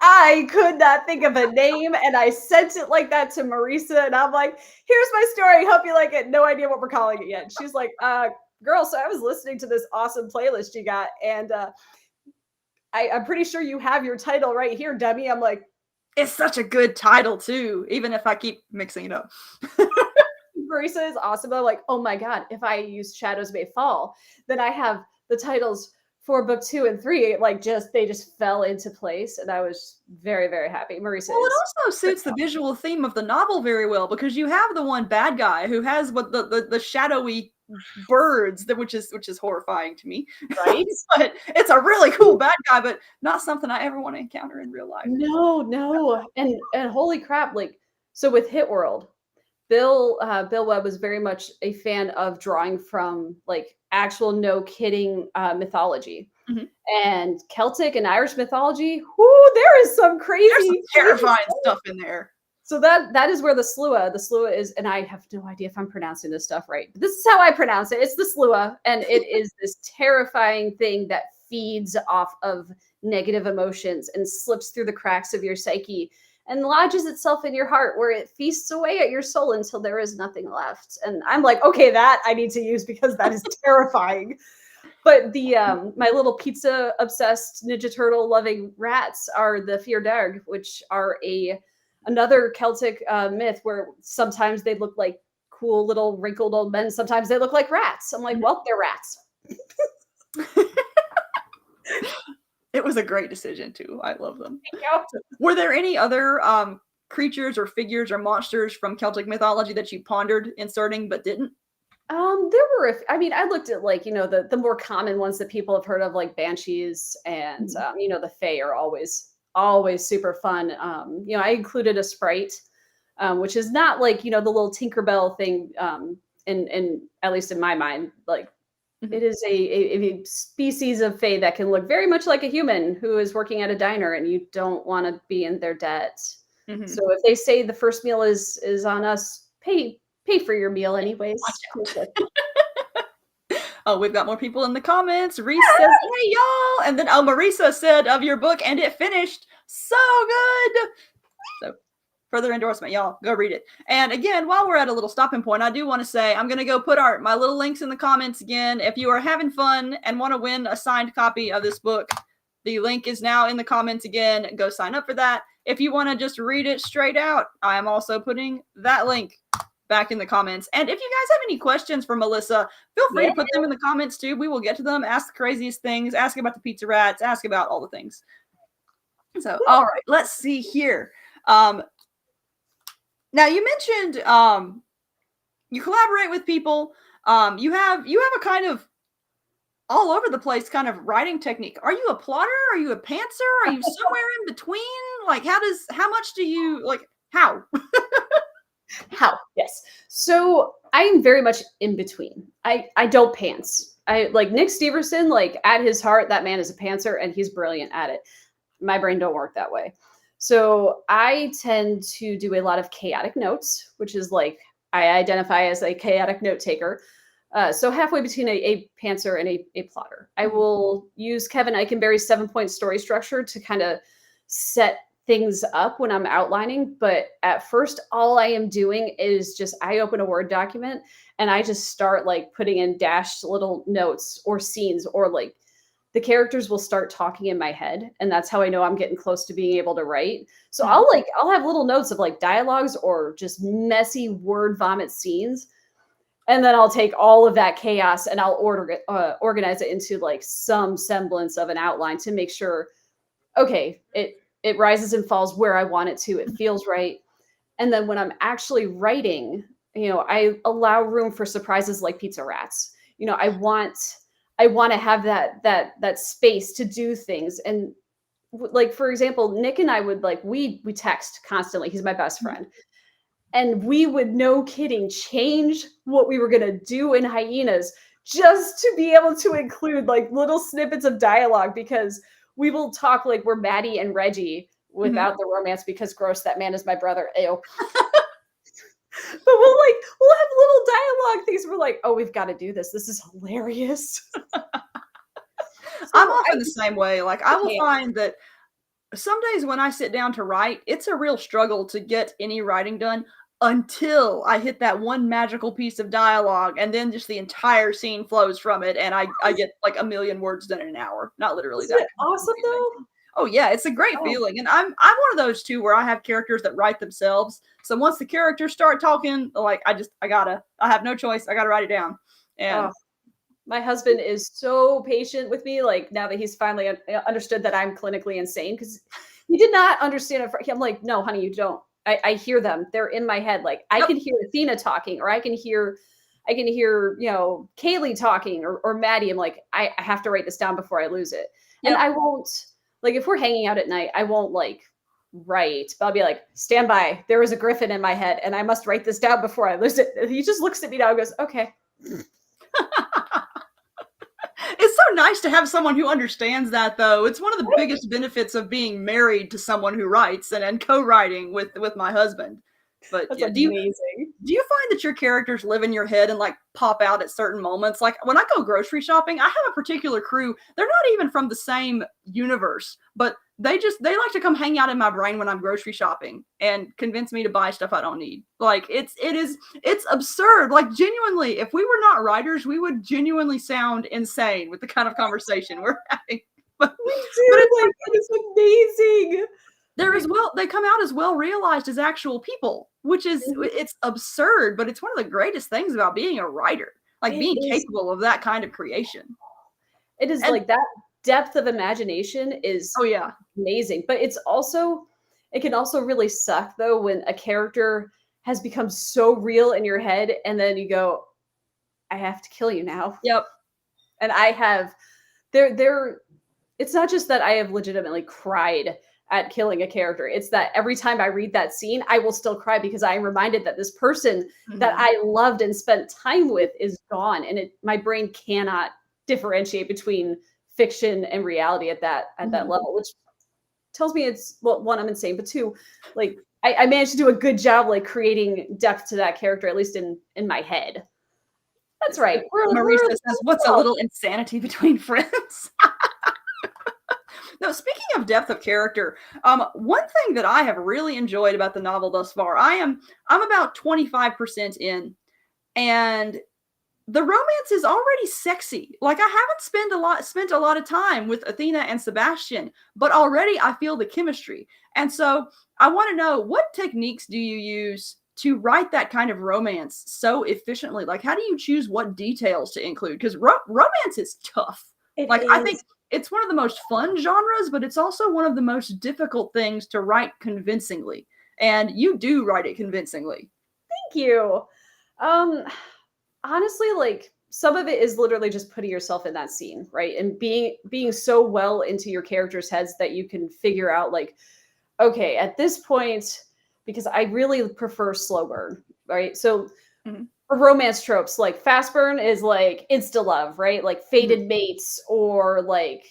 I could not think of a name, and I sent it like that to Marisa, and I'm like, here's my story, hope you like it. No idea what we're calling it yet. She's like, girl, so I was listening to this awesome playlist you got, and I'm pretty sure you have your title right here, dummy. I'm like, it's such a good title too, even if I keep mixing it up. Marisa is awesome. I'm like, oh my God, if I use Shadows May Fall, then I have the titles for book 2 and 3, they just fell into place, and I was very, very happy. Marisa. Well, it also suits the visual theme of the novel very well, because you have the one bad guy who has what the shadowy birds, which is horrifying to me, right? But it's a really cool bad guy, but not something I ever want to encounter in real life. No, and holy crap! So with Hit World, Bill Webb was very much a fan of drawing from actual, no kidding, mythology. Mm-hmm. And Celtic and Irish mythology. Whoo, there is some crazy, terrifying stuff in there. So that is where the Slua is, and I have no idea if I'm pronouncing this stuff right, but this is how I pronounce it. It's the Slua, and it is this terrifying thing that feeds off of negative emotions and slips through the cracks of your psyche and lodges itself in your heart, where it feasts away at your soul until there is nothing left. And I'm like, okay, that I need to use, because that is terrifying. But the my little pizza obsessed Ninja Turtle loving rats are the Fjordarg, which are another Celtic myth where sometimes they look like cool little wrinkled old men, sometimes they look like rats. I'm like, well, they're rats. It was a great decision too. I love them. Thank you. Were there any other creatures or figures or monsters from Celtic mythology that you pondered inserting but didn't? There were, I looked at the more common ones that people have heard of, like banshees and the fae are always super fun. I included a sprite, which is not the little Tinkerbell thing, in at least in my mind, it is a species of fae that can look very much like a human who is working at a diner, and you don't want to be in their debt. Mm-hmm. So if they say the first meal is on us, pay for your meal anyways. Oh, we've got more people in the comments. Reese says, hey, y'all. And then Marisa said of your book, and it finished so good. So further endorsement, y'all. Go read it. And again, while we're at a little stopping point, I do want to say I'm going to go put my little links in the comments again. If you are having fun and want to win a signed copy of this book, the link is now in the comments again. Go sign up for that. If you want to just read it straight out, I am also putting that link back in the comments. And if you guys have any questions for Melissa, feel free to put them in the comments too. We will get to them. Ask the craziest things. Ask about the pizza rats. Ask about all the things. So, all right, let's see here. Now you mentioned you collaborate with people. You have a kind of all over the place kind of writing technique. Are you a plotter? Are you a pantser? Are you somewhere in between? How much do you how? How? Yes. So I am very much in between. I don't pants. I like Nick Steverson, at his heart, that man is a pantser and he's brilliant at it. My brain don't work that way. So I tend to do a lot of chaotic notes, which is I identify as a chaotic note taker. So halfway between a pantser and a plotter. I will use Kevin Eikenberry's 7-point story structure to kind of set things up when I'm outlining. But at first, all I am doing is I open a Word document and I just start putting in dashed little notes or scenes, or the characters will start talking in my head. And that's how I know I'm getting close to being able to write. So I'll have little notes of dialogues or just messy word vomit scenes. And then I'll take all of that chaos and I'll organize it into like some semblance of an outline to make sure, okay, it rises and falls where I want it to. It feels right. And then when I'm actually writing, I allow room for surprises like pizza rats. I want to have that space to do things. And like, for example, Nick and I would like we text constantly. He's my best friend. And we would, no kidding, change what we were going to do in Hyenas just to be able to include like little snippets of dialogue, because we will talk like we're Maddie and Reggie without the romance, because gross, that man is my brother. Ew. But we'll have little dialogue things. We're like, oh, we've got to do this. This is hilarious. I'm often the same way. Like, I will find that some days when I sit down to write, it's a real struggle to get any writing done until I hit that one magical piece of dialogue, and then just the entire scene flows from it, and I get like 1,000,000 words done in an hour. Not literally Isn't that. it awesome though? Oh yeah, it's a great feeling. And I'm one of those too, where I have characters that write themselves. So once the characters start talking, like I have no choice. I gotta write it down. And my husband is so patient with me. Like, now that he's finally understood that I'm clinically insane, because he did not understand it. I'm like, no, honey, you don't. I hear them. They're in my head. Like, I can hear Athena talking, or I can hear, Kaylee talking, or Maddie. I'm like, I have to write this down before I lose it. And I won't, like, if we're hanging out at night, I won't like write, but I'll be like, stand by. There was a griffin in my head and I must write this down before I lose it. And he just looks at me now and goes, okay. It's so nice to have someone who understands that, though. It's one of the biggest benefits of being married to someone who writes and co-writing with my husband. But That's yeah, amazing. do you find that your characters live in your head and like pop out at certain moments? Like when I go grocery shopping, I have a particular crew. They're not even from the same universe, but they like to come hang out in my brain when I'm grocery shopping and convince me to buy stuff I don't need. Like it's absurd. Like genuinely, if we were not writers, we would genuinely sound insane with the kind of conversation we're having. But It's amazing. They come out as well realized as actual people, which is it's absurd, but it's one of the greatest things about being a writer, like being capable of that kind of creation. It is, like, that depth of imagination is amazing. But it can also really suck though when a character has become so real in your head and then you go, I have to kill you now. Yep. And I have it's not just that I have legitimately cried at killing a character. It's that every time I read that scene, I will still cry because I am reminded that this person that I loved and spent time with is gone. And my brain cannot differentiate between fiction and reality at that level, which tells me it's, well, one, I'm insane, but two, like I managed to do a good job like creating depth to that character, at least in my head. That's right. Marisa says, what's a little insanity between friends? No, speaking of depth of character, one thing that I have really enjoyed about the novel thus far, I'm about 25% in, and the romance is already sexy. Like, I haven't spent a lot of time with Athena and Sebastian, but already I feel the chemistry. And so I want to know, what techniques do you use to write that kind of romance so efficiently? Like, how do you choose what details to include? Because romance is tough. I think it's one of the most fun genres, but it's also one of the most difficult things to write convincingly. And you do write it convincingly. Thank you. Honestly, like, some of it is literally just putting yourself in that scene, right? And being so well into your characters' heads that you can figure out, like, okay, at this point, because I really prefer slow burn, right? So for romance tropes, like fast burn is like insta love, right? Like fated mates, or like,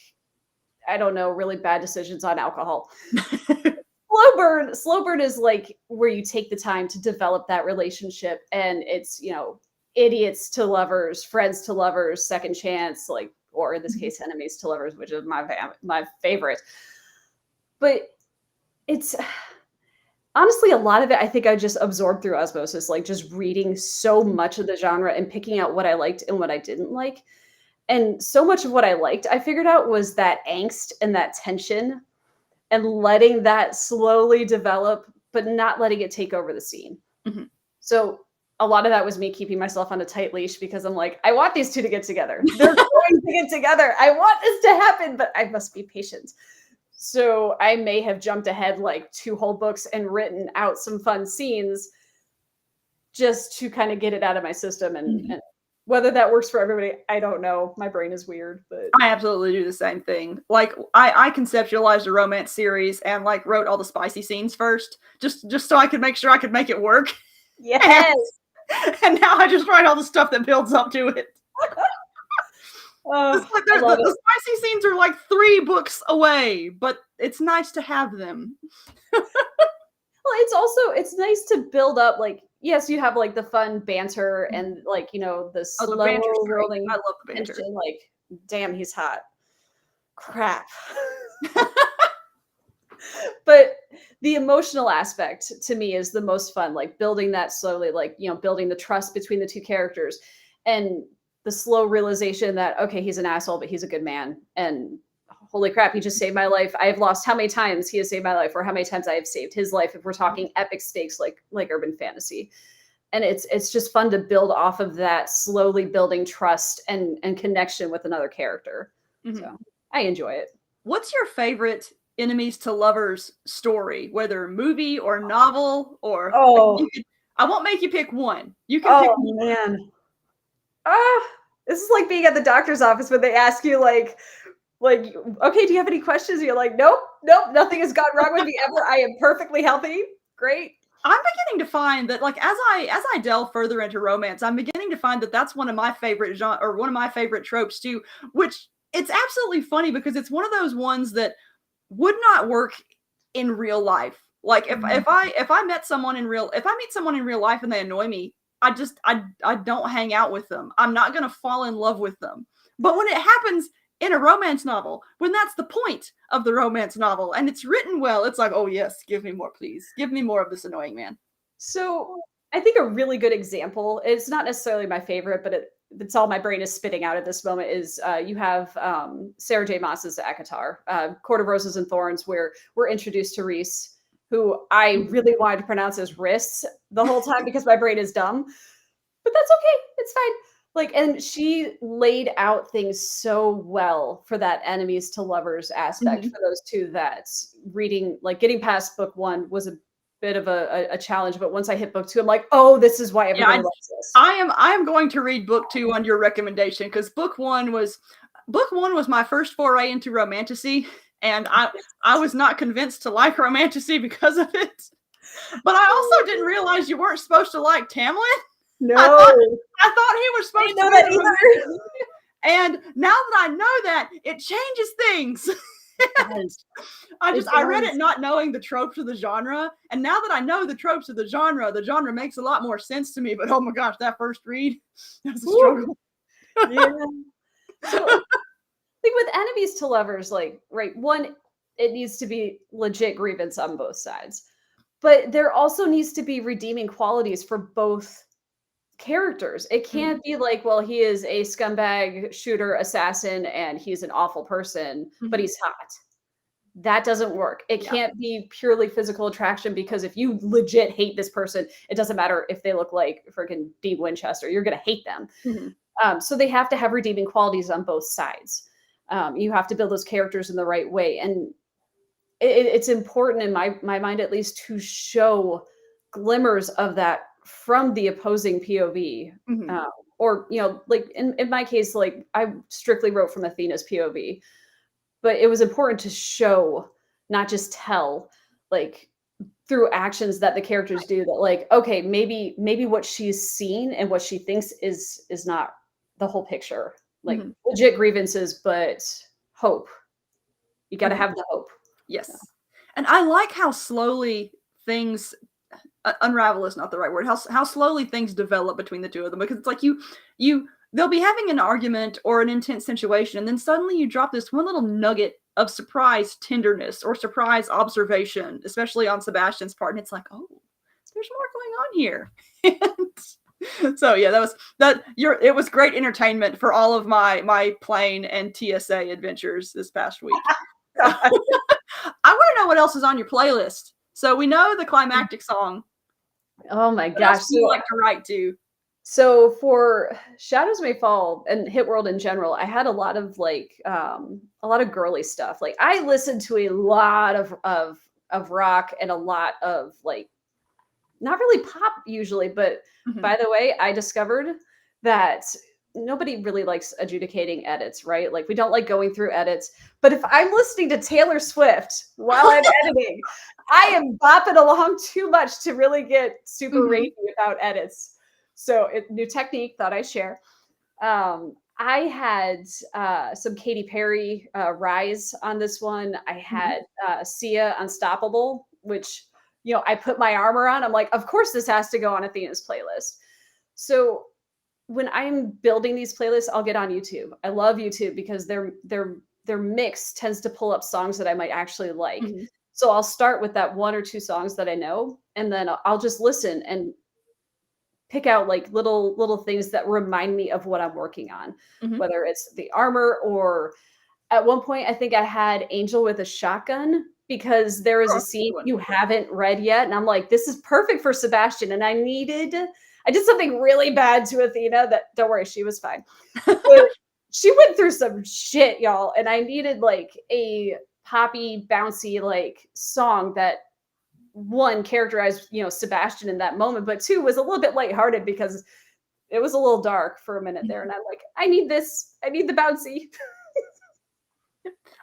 I don't know, really bad decisions on alcohol. Slow burn is like where you take the time to develop that relationship, and it's, idiots to lovers, friends to lovers, second chance, like, or in this case, enemies to lovers, which is my favorite. But it's honestly, a lot of it, I think I just absorbed through osmosis, like just reading so much of the genre and picking out what I liked and what I didn't like. And so much of what I liked, I figured out, was that angst and that tension, and letting that slowly develop, but not letting it take over the scene. So a lot of that was me keeping myself on a tight leash because I'm like, I want these two to get together. They're going to get together. I want this to happen, but I must be patient. So I may have jumped ahead like 2 whole books and written out some fun scenes just to kind of get it out of my system. And whether that works for everybody, I don't know. My brain is weird, but I absolutely do the same thing. Like I conceptualized a romance series and like wrote all the spicy scenes first, just so I could make sure I could make it work. yes. And now I just write all the stuff that builds up to it. Oh, the spicy scenes are like 3 books away, but it's nice to have them. Well, it's nice to build up, like, yes, you have like the fun banter and like, you know, the slow rolling. I love the banter. Tension, like, damn, he's hot. Crap. But the emotional aspect to me is the most fun, like building that slowly, like, you know, building the trust between the 2 characters and the slow realization that, okay, he's an asshole, but he's a good man. And holy crap, he just saved my life. I have lost how many times he has saved my life, or how many times I have saved his life, if we're talking epic stakes like urban fantasy. And it's just fun to build off of that, slowly building trust and connection with another character. So I enjoy it. What's your favorite enemies to lovers story, whether movie or novel, or I won't make you pick one. You can pick one. Man. This is like being at the doctor's office when they ask you like, okay, do you have any questions? And you're like, nope, nothing has gone wrong with me ever. I am perfectly healthy. Great. I'm beginning to find that, like, as I delve further into romance, I'm beginning to find that that's one of my favorite genre, or one of my favorite tropes too, which it's absolutely funny because it's one of those ones that would not work in real life. Like if I meet someone in real life and they annoy me, I don't hang out with them. I'm not going to fall in love with them. But when it happens in a romance novel, when that's the point of the romance novel and it's written well, it's like, oh yes, give me more, please. Give me more of this annoying man. So I think a really good example, it's not necessarily my favorite, but it's all my brain is spitting out at this moment, is you have Sarah J. Maas's ACOTAR, Court of Roses and Thorns, where we're introduced to Rhys, who I really wanted to pronounce as Riss the whole time because my brain is dumb. But that's okay. It's fine. Like, and she laid out things so well for that enemies to lovers aspect for those 2, that reading, like getting past book 1 was a bit of a challenge. But once I hit book 2, I'm like, oh, this is why everybody likes this. I am going to read book 2 on your recommendation, because book one was my first foray into romantasy, and I was not convinced to like romantasy because of it. But I also didn't realize you weren't supposed to like Tamlin. No, I thought he was supposed to know that either. And now that I know that, it changes things. I read it not knowing the tropes of the genre, and now that I know the tropes of the genre makes a lot more sense to me. But oh my gosh, that first read, that's a struggle. Yeah. So, like with enemies to lovers, like, right, one, it needs to be legit grievance on both sides, but there also needs to be redeeming qualities for both characters. It can't be like, well, he is a scumbag shooter assassin and he's an awful person, but he's hot. That doesn't work. It can't be purely physical attraction, because if you legit hate this person, it doesn't matter if they look like freaking Dean Winchester, you're going to hate them. So they have to have redeeming qualities on both sides. You have to build those characters in the right way. And it's important, in my mind at least, to show glimmers of that from the opposing POV. Or, you know, like in my case, like I strictly wrote from Athena's POV, but it was important to show, not just tell, like through actions that the characters do, that like, okay, maybe what she's seen and what she thinks is not the whole picture. Like legit grievances, but hope. You got to have the hope. Yes. Yeah. And I like how slowly things unravel is not the right word. How slowly things develop between the 2 of them, because it's like they'll be having an argument or an intense situation, and then suddenly you drop this one little nugget of surprise tenderness or surprise observation, especially on Sebastian's part, and it's like, oh, there's more going on here. So yeah, it was great entertainment for all of my plane and TSA adventures this past week. I want to know what else is on your playlist. So we know the climactic song. Oh my What else gosh. do you like to write to? So for Shadows May Fall and Hit World in general, I had a lot of girly stuff. Like I listened to a lot of rock and a lot of like not really pop usually, but by the way, I discovered that nobody really likes adjudicating edits, right? Like we don't like going through edits. But if I'm listening to Taylor Swift while I'm editing, I am bopping along too much to really get super racy without edits. So new technique, thought I'd share. I had some Katy Perry Rise on this one. I had Sia Unstoppable, which I put my armor on. I'm like, of course this has to go on Athena's playlist. So when I'm building these playlists, I'll get on YouTube. I love YouTube because their mix tends to pull up songs that I might actually like. So I'll start with that one or two songs that I know, and then I'll just listen and pick out like little things that remind me of what I'm working on, whether it's the armor or at one point I think I had Angel with a Shotgun because there is a scene you haven't read yet, and I'm like, this is perfect for Sebastian, and I did something really bad to Athena that, don't worry, she was fine. But she went through some shit, y'all, and I needed like a poppy, bouncy like song that one characterized, Sebastian in that moment, but two was a little bit lighthearted because it was a little dark for a minute there, and I'm like, I need this. I need the bouncy.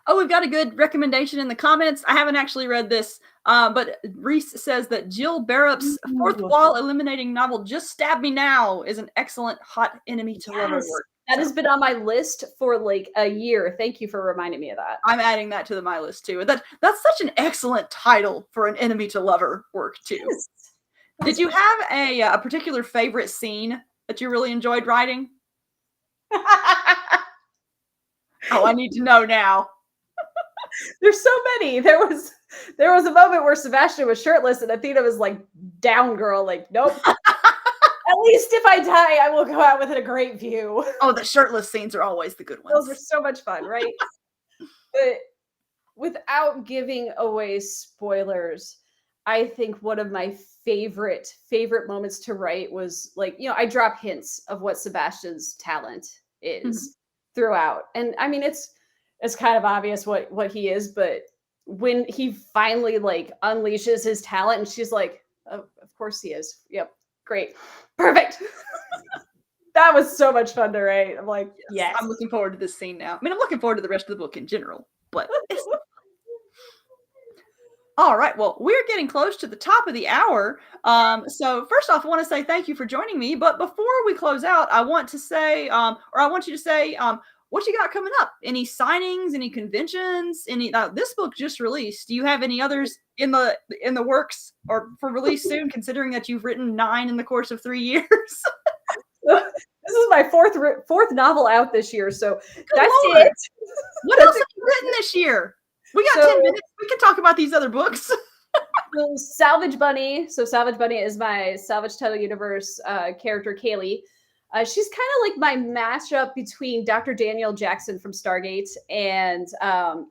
Oh, we've got a good recommendation in the comments. I haven't actually read this, but Reese says that Jill Barrup's fourth wall eliminating novel, Just Stab Me Now, is an excellent hot enemy to lover work. That has been on my list for like a year. Thank you for reminding me of that. I'm adding that to my list too. That's such an excellent title for an enemy to lover work too. Yes. Did you have a particular favorite scene that you really enjoyed writing? Oh, I need to know now. There's so many. There was a moment where Sebastian was shirtless and Athena was like, down girl, like, nope. At least if I die, I will go out with a great view. Oh, the shirtless scenes are always the good ones. Those are so much fun, right? But without giving away spoilers, I think one of my favorite moments to write was like, I drop hints of what Sebastian's talent is throughout. And I mean, it's kind of obvious what he is, but when he finally like unleashes his talent and she's like, oh, of course he is. Yep. Great. Perfect. That was so much fun to write. I'm like, yes. I'm looking forward to this scene now. I mean, I'm looking forward to the rest of the book in general, but all right. Well, we're getting close to the top of the hour. So first off, I want to say thank you for joining me. But before we close out, I want to say, I want you to say, what you got coming up? Any signings? Any conventions? Any? This book just released. Do you have any others in the works or for release soon? Considering that you've written 9 in the course of 3 years. This is my fourth novel out this year, so that's Lord. it. What else have you written this year? We got 10 minutes. We can talk about these other books. Salvage Bunny. So Salvage Bunny is my Salvage Title Universe character, Kaylee. She's kind of like my mashup between Dr. Daniel Jackson from Stargate and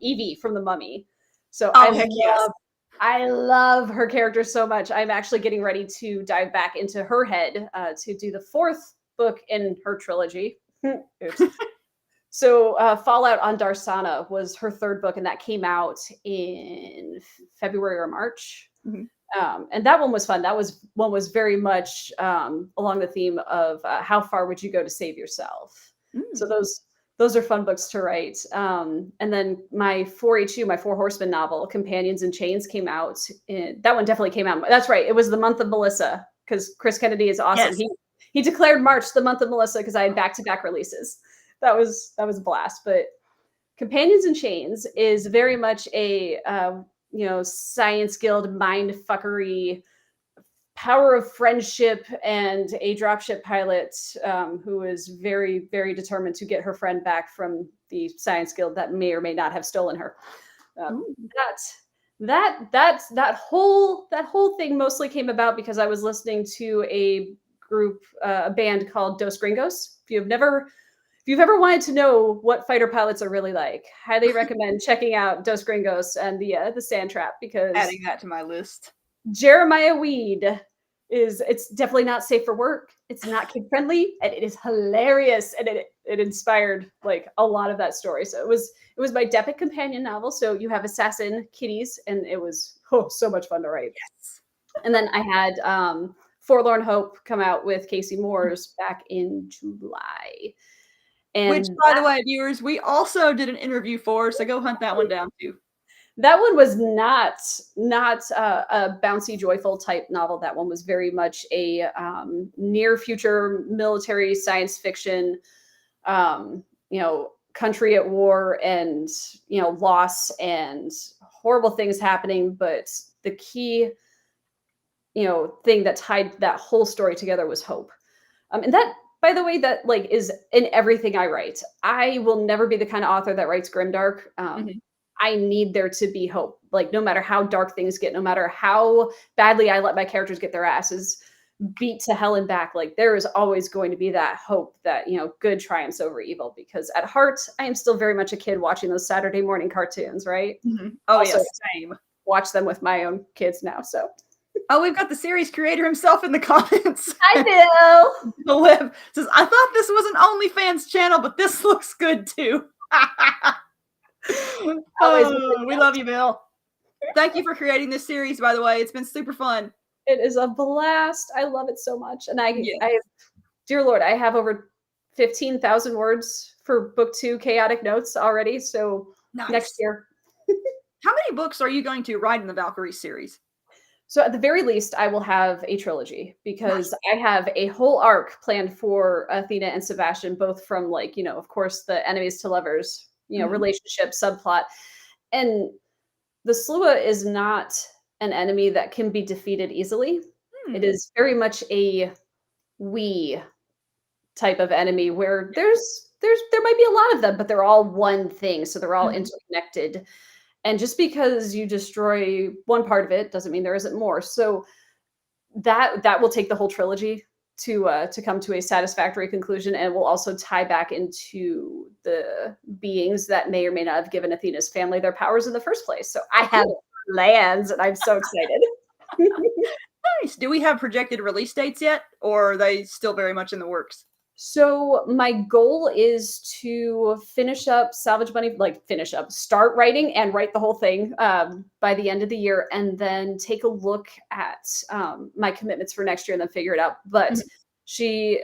Evie from The Mummy. So I love her character so much. I'm actually getting ready to dive back into her head to do the 4th book in her trilogy. Oops. So Fallout on Darsana was her 3rd book, and that came out in February or March. And that one was fun. That was very much along the theme of how far would you go to save yourself? So those are fun books to write. And then my 4H2, my 4 Horsemen novel, Companions in Chains, came out. That one definitely came out. That's right. It was the month of Melissa because Chris Kennedy is awesome. Yes. He declared March the month of Melissa because I had back-to-back releases. That was a blast. But Companions in Chains is very much a Science Guild mind fuckery, power of friendship, and a dropship pilot who is very, very determined to get her friend back from the Science Guild that may or may not have stolen her. That whole thing mostly came about because I was listening to a band called Dos Gringos. If you've ever wanted to know what fighter pilots are really like, highly recommend checking out Dos Gringos and the Sand Trap, because adding that to my list. Jeremiah Weed it's definitely not safe for work. It's not kid friendly, and it is hilarious. And it inspired like a lot of that story. So it was my Depic companion novel. So you have assassin kitties, and it was so much fun to write. Yes. And then I had Forlorn Hope come out with Casey Moore's back in July. And which, by the way, viewers, we also did an interview for, so go hunt that one down too. That one was not a bouncy, joyful type novel. That one was very much a near future military science fiction, country at war and, loss and horrible things happening. But the key, thing that tied that whole story together was hope. And that, by the way, that like is in everything I write. I will never be the kind of author that writes grimdark. I need there to be hope. Like no matter how dark things get, no matter how badly I let my characters get their asses beat to hell and back, like there is always going to be that hope that, good triumphs over evil. Because at heart, I am still very much a kid watching those Saturday morning cartoons, right? Oh, also, yes, same. Watch them with my own kids now, so. Oh, we've got the series creator himself in the comments. I know. The Web says, I thought this was an OnlyFans channel, but this looks good too. We love you, Bill. Thank you for creating this series, by the way. It's been super fun. It is a blast. I love it so much. And I dear Lord, I have over 15,000 words for book 2 Chaotic Notes already. So next year. How many books are you going to write in the Valkyries series? So at the very least, I will have a trilogy because I have a whole arc planned for Athena and Sebastian, both from like, of course, the enemies to lovers, relationship subplot. And the Slua is not an enemy that can be defeated easily. It is very much a we type of enemy where there might be a lot of them, but they're all one thing. So they're all interconnected. And just because you destroy one part of it doesn't mean there isn't more. So that will take the whole trilogy to come to a satisfactory conclusion, and will also tie back into the beings that may or may not have given Athena's family their powers in the first place. So I have plans, and I'm so excited. Nice. Do we have projected release dates yet, or are they still very much in the works? So my goal is to finish up Salvage Bunny, start writing and write the whole thing by the end of the year, and then take a look at my commitments for next year and then figure it out. But she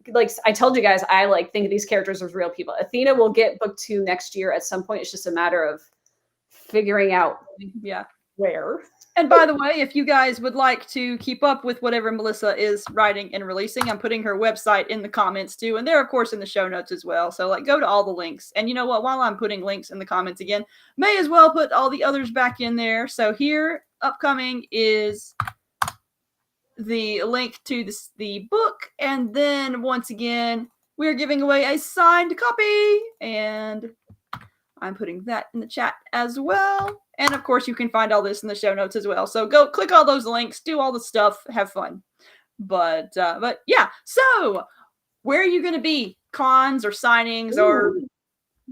like I told you guys, I think of these characters as real people. Athena will get book 2 next year at some point. It's just a matter of figuring out where. And by the way, if you guys would like to keep up with whatever Melissa is writing and releasing, I'm putting her website in the comments too. And they're, of course, in the show notes as well. So go to all the links. And you know what? While I'm putting links in the comments again, may as well put all the others back in there. So here, upcoming is the link to the book. And then once again, we're giving away a signed copy. And I'm putting that in the chat as well. And of course, you can find all this in the show notes as well. So go click all those links, do all the stuff, have fun. But yeah. So where are you going to be? Cons or signings or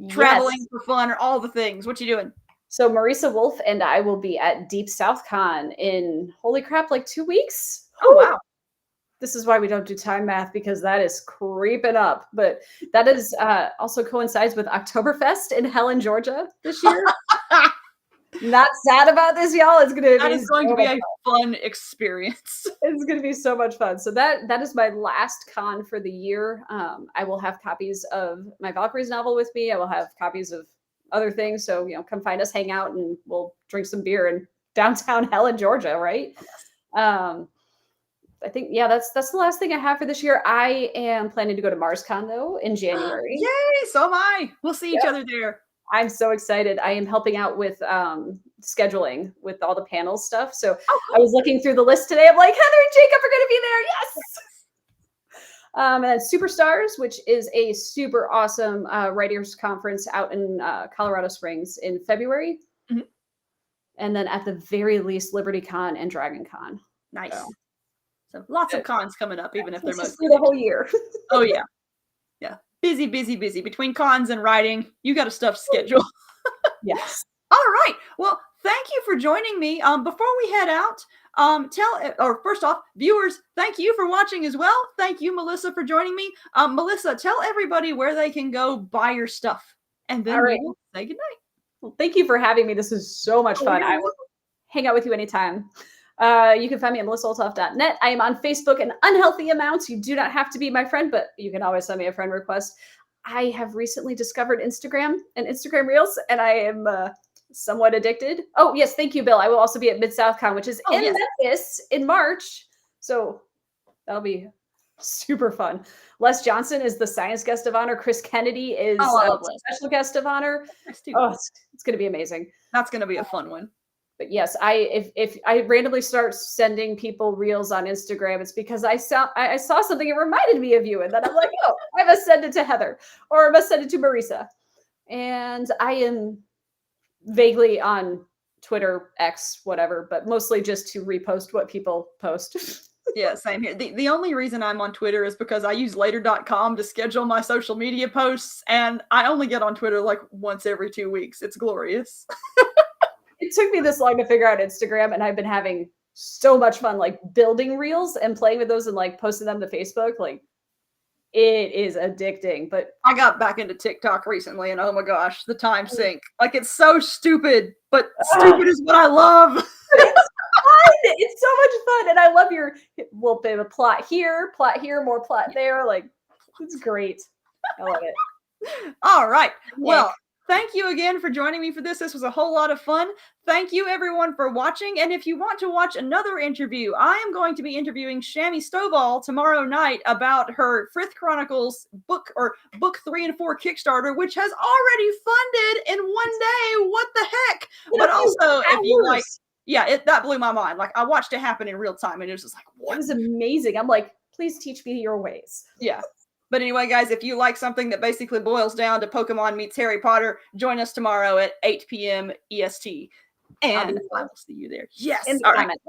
traveling for fun or all the things? What you doing? So Marisa Wolf and I will be at Deep South Con in, holy crap, 2 weeks. Oh, wow. This is why we don't do time math, because that is creeping up. But that is also coincides with Oktoberfest in Helen, Georgia this year. Not sad about this, y'all. It's going to be a fun experience. It's going to be so much fun. So that is my last con for the year. I will have copies of my Valkyries novel with me. I will have copies of other things. So, come find us, hang out, and we'll drink some beer in downtown Helen, Georgia, right? I think, that's the last thing I have for this year. I am planning to go to MarsCon, though, in January. Yay! So am I. We'll see each other there. I'm so excited. I am helping out with scheduling with all the panel stuff. So I was looking through the list today. I'm like, Heather and Jacob are going to be there. Yes. And then Superstars, which is a super awesome writers conference out in Colorado Springs in February. And then at the very least, LibertyCon and DragonCon. Nice. So lots of cons coming up, even if they're mostly through the whole year. Oh, yeah. Yeah. Busy. Between cons and writing, you got a stuffed schedule. Yes. All right. Well, thank you for joining me. Before we head out, first off, viewers, thank you for watching as well. Thank you, Melissa, for joining me. Melissa, tell everybody where they can go buy your stuff, and then we will say goodnight. Well, thank you for having me. This is so much fun. I will hang out with you anytime. You can find me at melissaolthoff.net. I am on Facebook in unhealthy amounts. You do not have to be my friend, but you can always send me a friend request. I have recently discovered Instagram and Instagram Reels, and I am somewhat addicted. Oh, yes. Thank you, Bill. I will also be at Mid-South Con, which is in Memphis in March. So that'll be super fun. Les Johnson is the science guest of honor. Chris Kennedy is a special guest of honor. Oh, it's going to be amazing. That's going to be a fun one. But yes, if I randomly start sending people reels on Instagram, it's because I saw something that reminded me of you, and then I'm like, oh, I must send it to Heather, or I must send it to Marisa. And I am vaguely on Twitter, X, whatever, but mostly just to repost what people post. Yeah, same here. The only reason I'm on Twitter is because I use later.com to schedule my social media posts, and I only get on Twitter like once every 2 weeks. It's glorious. It took me this long to figure out Instagram, and I've been having so much fun like building reels and playing with those and like posting them to Facebook. Like, it is addicting. But I got back into TikTok recently, and oh my gosh, the time sink. Like, it's so stupid, but stupid is what I love. It's so much fun, and I love your plot here, more plot there. Like, it's great. I love it. All right. Well, thank you again for joining me for this. This was a whole lot of fun. Thank you, everyone, for watching. And if you want to watch another interview, I am going to be interviewing Shammy Stovall tomorrow night about her Frith Chronicles book 3 and 4 Kickstarter, which has already funded in one day. What the heck? But also, if you like, that blew my mind. Like, I watched it happen in real time, and it was just like, what? It was amazing. I'm like, please teach me your ways. Yeah. But anyway, guys, if you like something that basically boils down to Pokemon meets Harry Potter, join us tomorrow at 8 p.m. EST. And I will see you there. Yes. In the comments.